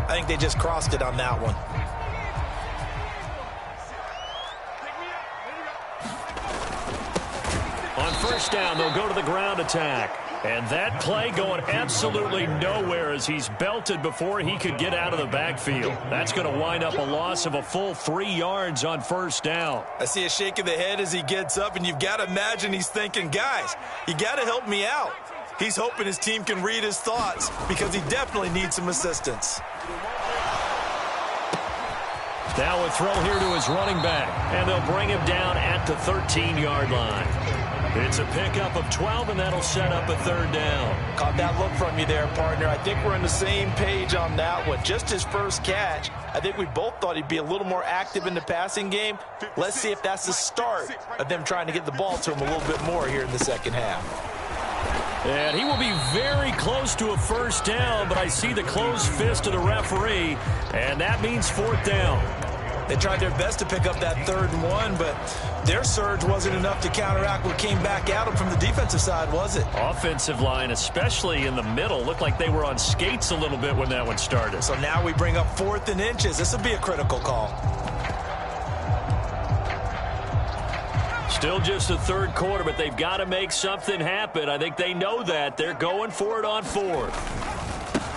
I think they just crossed it on that one. On first down, they'll go to the ground attack. And that play going absolutely nowhere as he's belted before he could get out of the backfield. That's going to wind up a loss of a full 3 yards on first down. I see a shake of the head as he gets up, and you've got to imagine he's thinking, guys, you got to help me out. He's hoping his team can read his thoughts because he definitely needs some assistance. Now a throw here to his running back, and they'll bring him down at the 13-yard line. It's a pickup of 12, and that'll set up a third down. Caught that look from you there, partner. I think we're on the same page on that one. Just his first catch. I think we both thought he'd be a little more active in the passing game. Let's see if that's the start of them trying to get the ball to him a little bit more here in the second half. And he will be very close to a first down, but I see the closed fist of the referee, and that means fourth down. They tried their best to pick up that 3rd and 1, but their surge wasn't enough to counteract what came back at them from the defensive side, was it? Offensive line, especially in the middle, looked like they were on skates a little bit when that one started. So now we bring up 4th and inches. This will be a critical call. Still just the third quarter, but they've got to make something happen. I think they know that. They're going for it on 4th.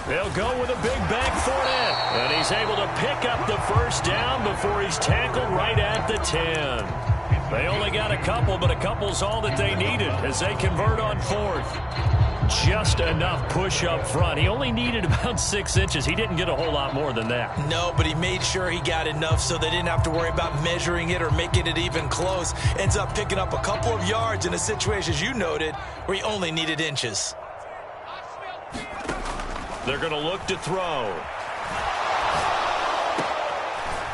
They'll go with a big back foot in. And he's able to pick up the first down before he's tackled right at the 10. They only got a couple, but a couple's all that they needed as they convert on 4th. Just enough push up front. He only needed about 6 inches. He didn't get a whole lot more than that. No, but he made sure he got enough so they didn't have to worry about measuring it or making it even close. Ends up picking up a couple of yards in a situation, as you noted, where he only needed inches. They're going to look to throw.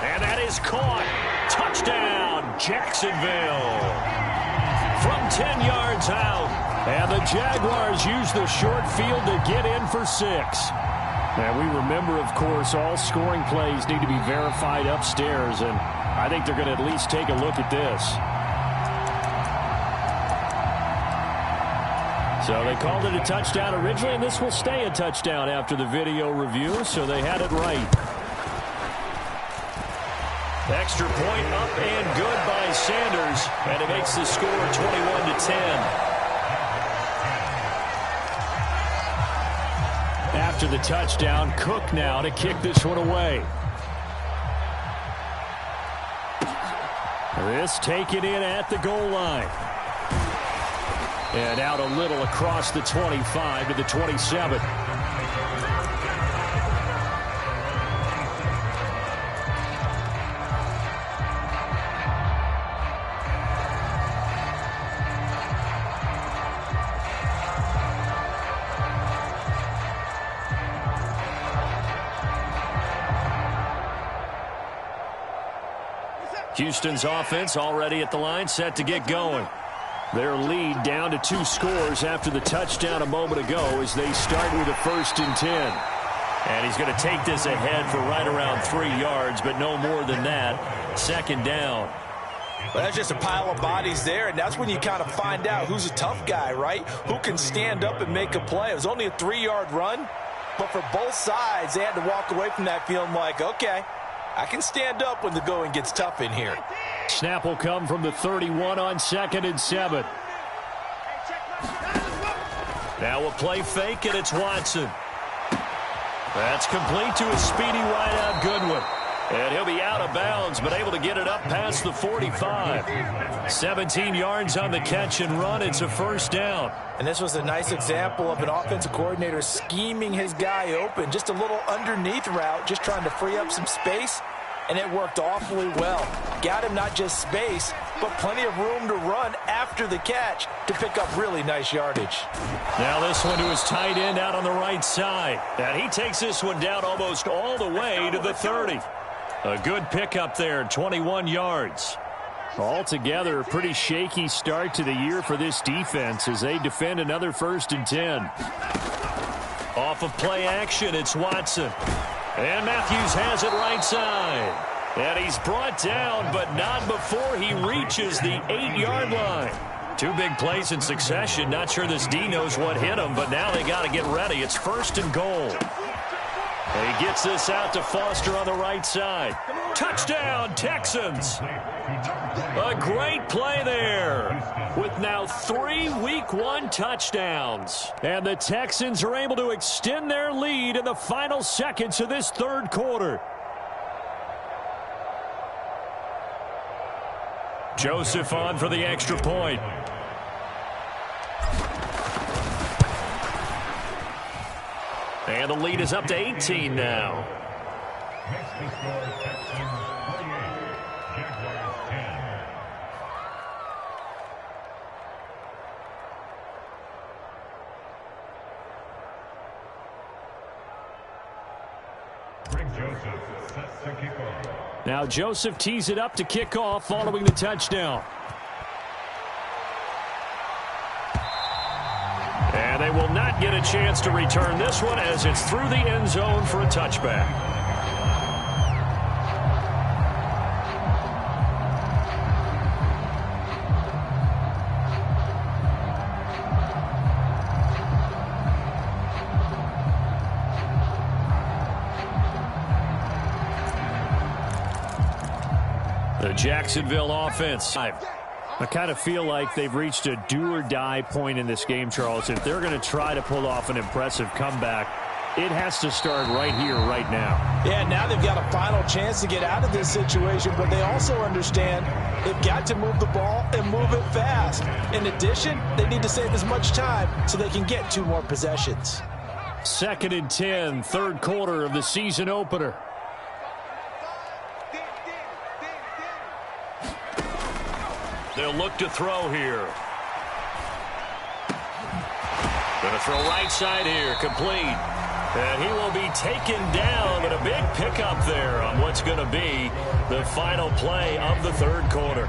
And that is caught. Touchdown, Jacksonville. From 10 yards out. And the Jaguars use the short field to get in for 6. And we remember, of course, all scoring plays need to be verified upstairs. And I think they're going to at least take a look at this. So they called it a touchdown originally, and this will stay a touchdown after the video review, so they had it right. Extra point up and good by Sanders, and it makes the score 21-10. After the touchdown, Cook now to kick this one away. This taken in at the goal line. And out a little across the 25 to the 27. Houston's offense already at the line, set to get going. Their lead down to 2 scores after the touchdown a moment ago as they start with a 1st and 10. And he's going to take this ahead for right around 3 yards, but no more than that. 2nd down. Well, that's just a pile of bodies there, and that's when you kind of find out who's a tough guy, right? Who can stand up and make a play. It was only a 3-yard run, but for both sides, they had to walk away from that feeling like, okay, I can stand up when the going gets tough in here. Snap will come from the 31 on 2nd and 7. Now a play fake, and it's Watson. That's complete to a speedy wideout Goodwin. And he'll be out of bounds, but able to get it up past the 45. 17 yards on the catch and run. It's a 1st down. And this was a nice example of an offensive coordinator scheming his guy open. Just a little underneath route, just trying to free up some space. And it worked awfully well. Got him not just space, but plenty of room to run after the catch to pick up really nice yardage. Now this one to his tight end out on the right side. And he takes this one down almost all the way to the 30. A good pickup there, 21 yards. Altogether, a pretty shaky start to the year for this defense as they defend another 1st and 10. Off of play action, it's Watson. And Matthews has it right side. And he's brought down, but not before he reaches the 8-yard line. 2 big plays in succession. Not sure this D knows what hit him, but now they got to get ready. It's 1st and goal. He gets this out to Foster on the right side. Touchdown, Texans. A great play there with now 3 Week 1 touchdowns. And the Texans are able to extend their lead in the final seconds of this third quarter. Joseph on for the extra point. And the lead is up to 18 now. Now Joseph tees it up to kick off following the touchdown. And they will not get a chance to return this one as it's through the end zone for a touchback. The Jacksonville offense. I kind of feel like they've reached a do-or-die point in this game, Charles. If they're going to try to pull off an impressive comeback, it has to start right here, right now. Yeah, now they've got a final chance to get out of this situation, but they also understand they've got to move the ball and move it fast. In addition, they need to save as much time so they can get 2 more possessions. 2nd and 10, third quarter of the season opener. They'll look to throw here. Going to throw right side here, complete. And he will be taken down, but a big pickup there on what's going to be the final play of the third quarter.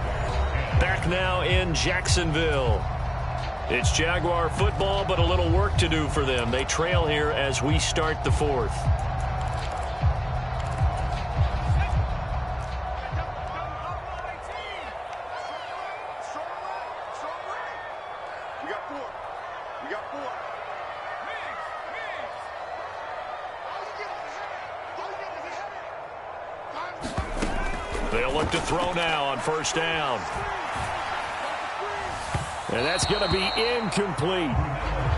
Back now in Jacksonville. It's Jaguar football, but a little work to do for them. They trail here as we start the fourth. They'll look to throw now on first down. And that's going to be incomplete.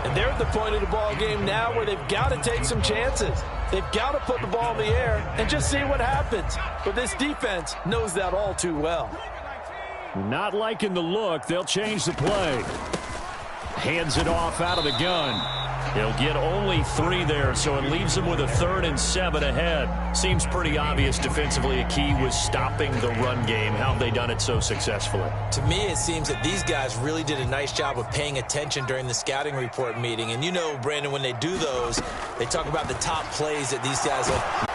And they're at the point of the ball game now where they've got to take some chances. They've got to put the ball in the air and just see what happens. But this defense knows that all too well. Not liking the look. They'll change the play. Hands it off out of the gun. He'll get only 3 there, so it leaves him with a 3rd and 7 ahead. Seems pretty obvious defensively a key was stopping the run game. How have they done it so successfully? To me, it seems that these guys really did a nice job of paying attention during the scouting report meeting. And you know, Brandon, when they do those, they talk about the top plays that these guys have.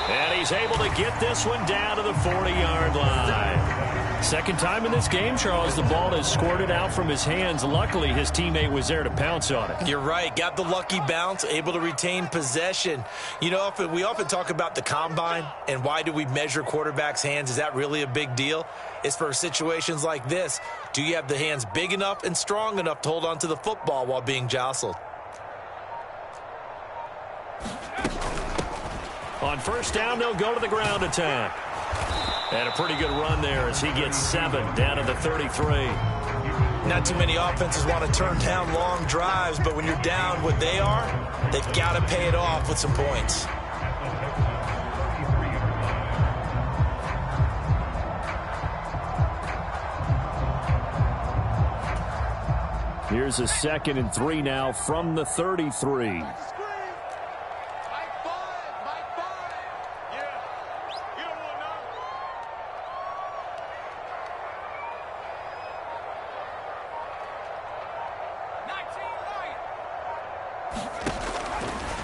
And he's able to get this one down to the 40-yard line. Second time in this game, Charles, the ball has squirted out from his hands. Luckily, his teammate was there to pounce on it. You're right. Got the lucky bounce, able to retain possession. You know, we often talk about the combine and why do we measure quarterbacks' hands. Is that really a big deal? It's for situations like this. Do you have the hands big enough and strong enough to hold on to the football while being jostled? On first down, they'll go to the ground attack. And a pretty good run there as he gets 7 down to the 33. Not too many offenses want to turn down long drives, but when you're down what they are, they've got to pay it off with some points. Here's a 2nd and 3 now from the 33.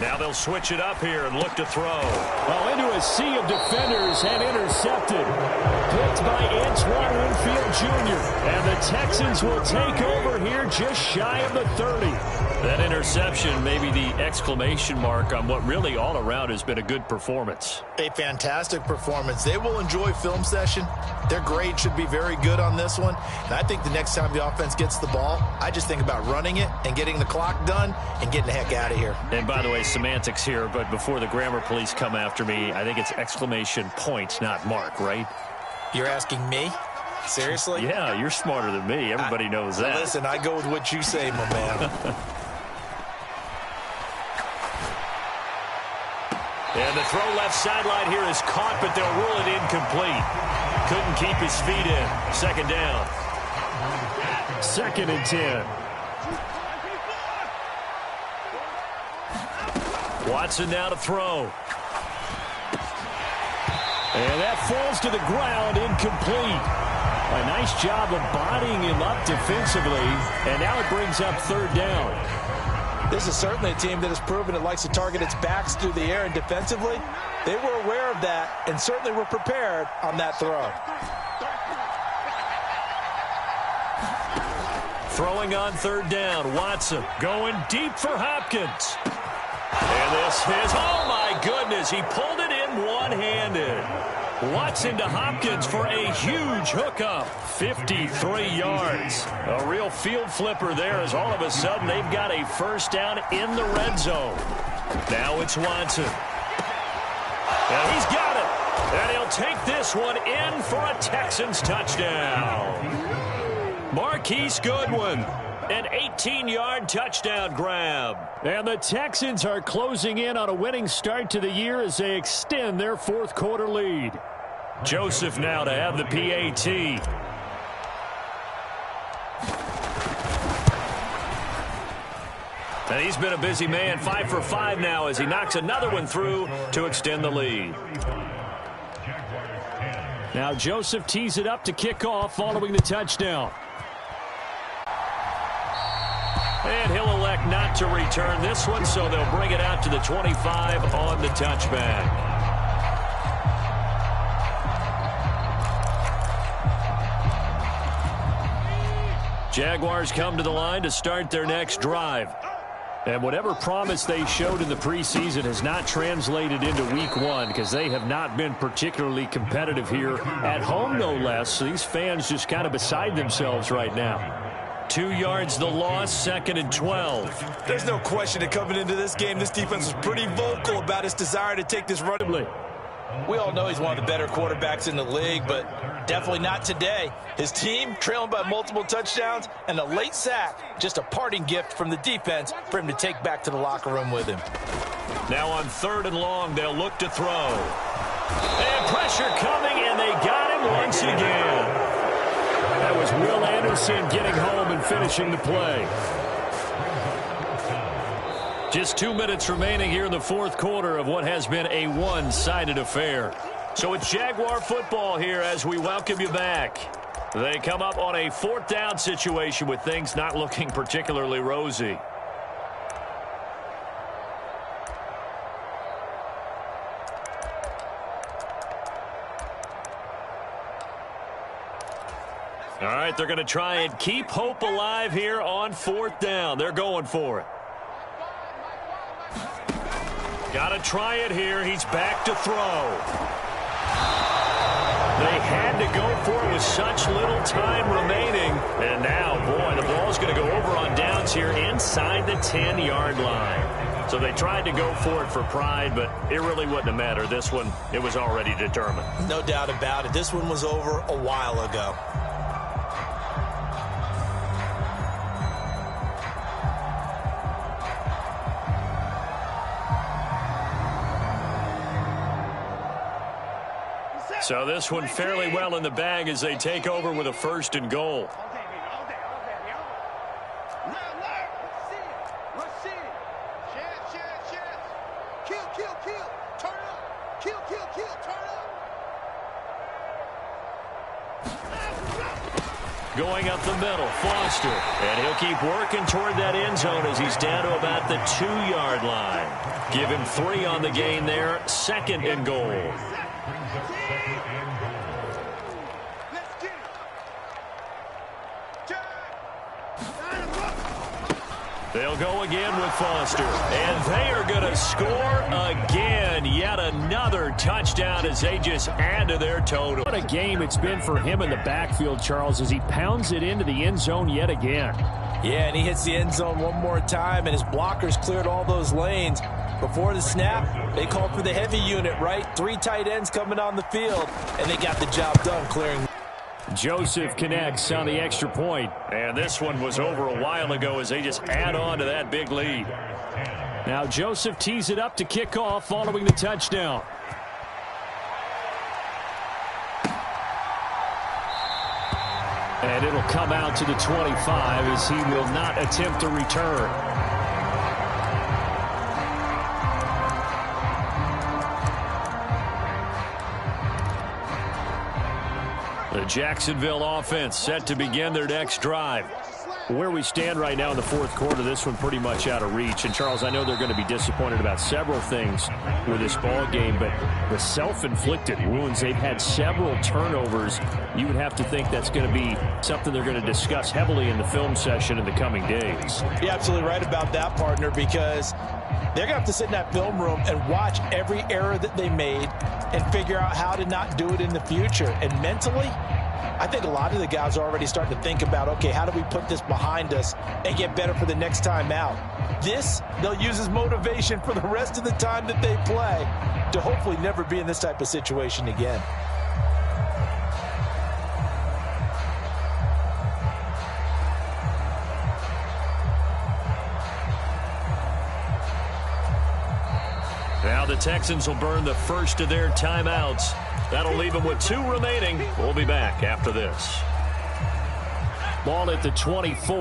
Now they'll switch it up here and look to throw. Well, into a sea of defenders and intercepted. Picked by Antoine Winfield Jr. And the Texans will take over here just shy of the 30. That interception may be the exclamation mark on what really all around has been a good performance. A fantastic performance. They will enjoy film session. Their grade should be very good on this one. And I think the next time the offense gets the ball, I just think about running it and getting the clock done and getting the heck out of here. And by the way, semantics here, but before the grammar police come after me, I think it's exclamation point, not mark, right? You're asking me? Seriously? Yeah, you're smarter than me. Everybody knows that. Listen, I go with what you say, my man. And the throw left sideline here is caught, but they'll rule it incomplete. Couldn't keep his feet in. Second down. 2nd and 10. Watson now to throw. And that falls to the ground, incomplete. A nice job of bodying him up defensively, and now it brings up 3rd down. This is certainly a team that has proven it likes to target its backs through the air, and defensively, they were aware of that and certainly were prepared on that throw. Throwing on 3rd down, Watson going deep for Hopkins. And this is, oh my goodness, he pulled it in one-handed. Watson to Hopkins for a huge hookup, 53 yards. A real field flipper there as all of a sudden they've got a 1st down in the red zone. Now it's Watson. And he's got it. And he'll take this one in for a Texans touchdown. Marquise Goodwin. An 18-yard touchdown grab. And the Texans are closing in on a winning start to the year as they extend their 4th quarter lead. Joseph now to have the PAT. And he's been a busy man, 5 for 5 now as he knocks another one through to extend the lead. Now Joseph tees it up to kick off following the touchdown. And he'll elect not to return this one, so they'll bring it out to the 25 on the touchback. Jaguars come to the line to start their next drive. And whatever promise they showed in the preseason has not translated into week 1 because they have not been particularly competitive here at home, no less. So these fans just kind of beside themselves right now. 2 yards the loss, 2nd and 12. There's no question that coming into this game, this defense was pretty vocal about its desire to take this run. We all know he's one of the better quarterbacks in the league, but definitely not today. His team trailing by multiple touchdowns and a late sack, just a parting gift from the defense for him to take back to the locker room with him. Now on 3rd and long, they'll look to throw. And pressure coming, and they got him once again. That was Will Anderson getting home and finishing the play. Just 2 minutes remaining here in the 4th quarter of what has been a one-sided affair. So it's Jaguar football here as we welcome you back. They come up on a 4th down situation with things not looking particularly rosy. All right, they're going to try and keep hope alive here on 4th down. They're going for it. Got to try it here. He's back to throw. They had to go for it with such little time remaining. And now, boy, the ball's going to go over on downs here inside the 10-yard line. So they tried to go for it for pride, but it really wouldn't have mattered. This one, it was already determined. No doubt about it. This one was over a while ago. So this one fairly well in the bag as they take over with a 1st and goal. Going up the middle, Foster. And he'll keep working toward that end zone as he's down to about the 2-yard line. Give him 3 on the gain there, 2nd and goal. They'll go again with Foster. And they are going to score again. Yet another touchdown as they just add to their total. What a game it's been for him in the backfield, Charles, as he pounds it into the end zone yet again. Yeah, and he hits the end zone one more time, and his blockers cleared all those lanes. Before the snap, they called for the heavy unit, right? 3 tight ends coming on the field, and they got the job done clearing. Joseph connects on the extra point. And this one was over a while ago as they just add on to that big lead. Now Joseph tees it up to kick off following the touchdown. And it'll come out to the 25 as he will not attempt a return. The Jacksonville offense set to begin their next drive. Where we stand right now in the fourth quarter, this one pretty much out of reach. And, Charles, I know they're going to be disappointed about several things with this ball game, but the self-inflicted wounds, they've had several turnovers. You would have to think that's going to be something they're going to discuss heavily in the film session in the coming days. You're absolutely right about that, partner, because they're going to have to sit in that film room and watch every error that they made and figure out how to not do it in the future. And mentally, I think a lot of the guys are already starting to think about, okay, how do we put this behind us and get better for the next time out? This, they'll use as motivation for the rest of the time that they play to hopefully never be in this type of situation again. Now the Texans will burn the first of their timeouts. That'll leave them with 2 remaining. We'll be back after this. Ball at the 24.